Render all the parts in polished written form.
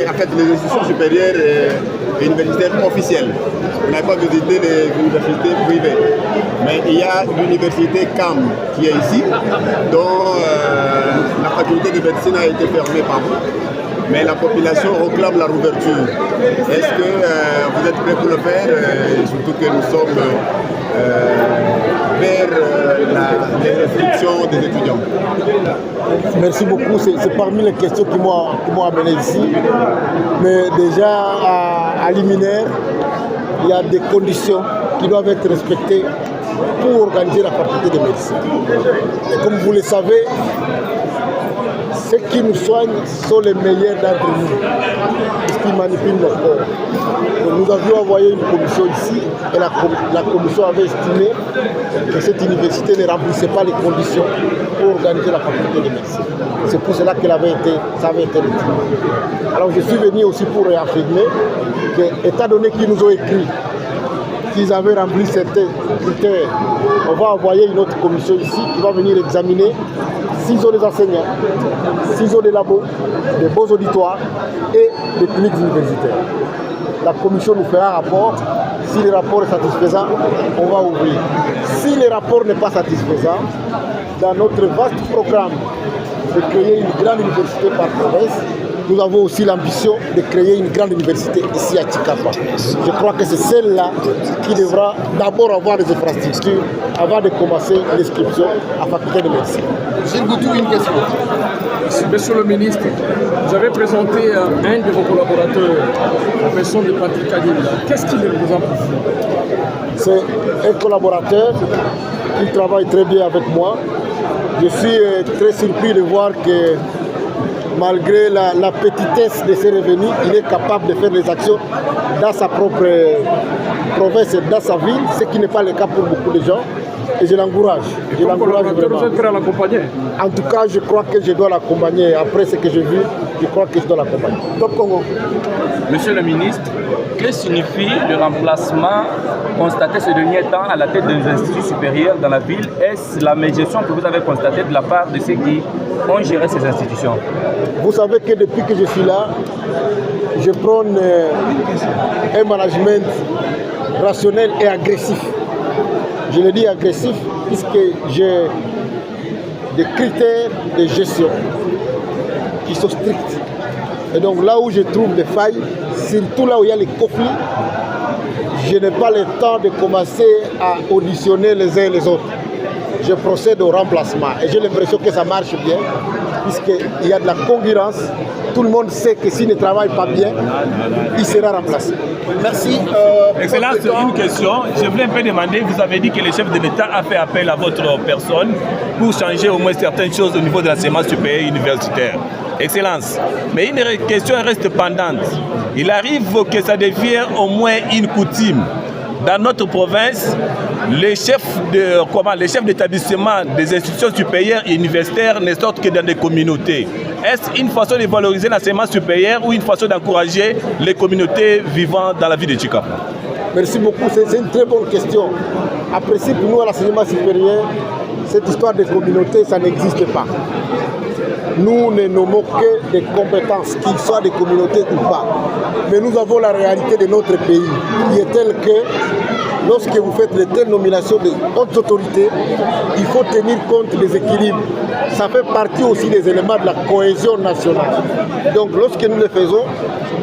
En fait, les institutions supérieures et universitaires officielles. On n'a pas visité les universités privées. Mais il y a l'université CAM qui est ici, dont la faculté de médecine a été fermée par vous. Mais la population réclame la rouverture. Est-ce que vous êtes prêts pour le faire, surtout que nous sommes vers les restrictions des étudiants? Merci beaucoup. C'est parmi les questions qui m'ont amené ici. Mais déjà, à l'IMINER, il y a des conditions qui doivent être respectées pour organiser la faculté de médecine. Et comme vous le savez, ceux qui nous soignent sont les meilleurs d'entre nous, parce qu'ils manipulent nos corps. Donc nous avions envoyé une commission ici, et la commission avait estimé que cette université ne remplissait pas les conditions pour organiser la faculté de médecine. C'est pour cela que ça avait été retiré. Alors je suis venu aussi pour réaffirmer que, étant donné qu'ils nous ont écrit qu'ils avaient rempli certains critères, on va envoyer une autre commission ici qui va venir examiner s'ils ont des enseignants, s'ils ont des labos, des beaux auditoires et des cliniques universitaires. La commission nous fera un rapport. Si le rapport est satisfaisant, on va ouvrir. Si le rapport n'est pas satisfaisant, dans notre vaste programme de créer une grande université par province, nous avons aussi l'ambition de créer une grande université ici à Tchikapa. Je crois que c'est celle-là qui devra d'abord avoir des infrastructures avant de commencer l'inscription à la faculté de médecine. Gilles Goutou, une question. Monsieur le ministre, vous avez présenté un de vos collaborateurs, la personne de Patrick Kadila. Qu'est-ce qu'il représente pour vous? C'est un collaborateur qui travaille très bien avec moi. Je suis très surpris de voir que malgré la petitesse de ses revenus, il est capable de faire des actions dans sa propre province et dans sa ville, ce qui n'est pas le cas pour beaucoup de gens. Et je l'encourage. Je l'encourage vraiment. Vous êtes prêt à l'accompagner? En tout cas, je crois que je dois l'accompagner. Après ce que j'ai vu, je crois que je dois l'accompagner. Top Congo. Monsieur le ministre, que signifie le remplacement constaté ces derniers temps à la tête des instituts supérieurs dans la ville? Est-ce la médiation que vous avez constatée de la part de ceux qui ont géré ces institutions? Vous savez que depuis que je suis là, je prône un management rationnel et agressif. Je le dis agressif puisque j'ai des critères de gestion qui sont stricts. Et donc là où je trouve des failles, surtout là où il y a les conflits, je n'ai pas le temps de commencer à auditionner les uns et les autres. Je procède au remplacement et j'ai l'impression que ça marche bien puisqu'il y a de la concurrence. Tout le monde sait que s'il ne travaille pas bien, il sera remplacé. Merci. Excellence, une question. Je voulais un peu demander, vous avez dit que le chef de l'État a fait appel à votre personne pour changer au moins certaines choses au niveau de l'enseignement supérieur universitaire. Excellence, mais une question reste pendante. Il arrive que ça devienne au moins une coutume. Dans notre province, les chefs d'établissement des institutions supérieures et universitaires ne sortent que dans des communautés. Est-ce une façon de valoriser l'enseignement supérieur ou une façon d'encourager les communautés vivant dans la ville de Tchikapa? Merci beaucoup, c'est une très bonne question. En principe, nous, à l'enseignement supérieur, cette histoire de communauté, ça n'existe pas. Nous ne nommons que des compétences, qu'ils soient des communautés ou pas. Mais nous avons la réalité de notre pays, qui est telle que lorsque vous faites de telles nominations de hautes autorités, il faut tenir compte des équilibres. Ça fait partie aussi des éléments de la cohésion nationale. Donc lorsque nous le faisons,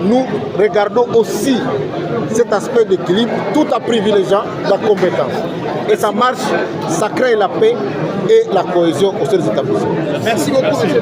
nous regardons aussi cet aspect d'équilibre tout en privilégiant la compétence. Et ça marche, ça crée la paix et la cohésion au sein des établissements. Merci beaucoup, monsieur.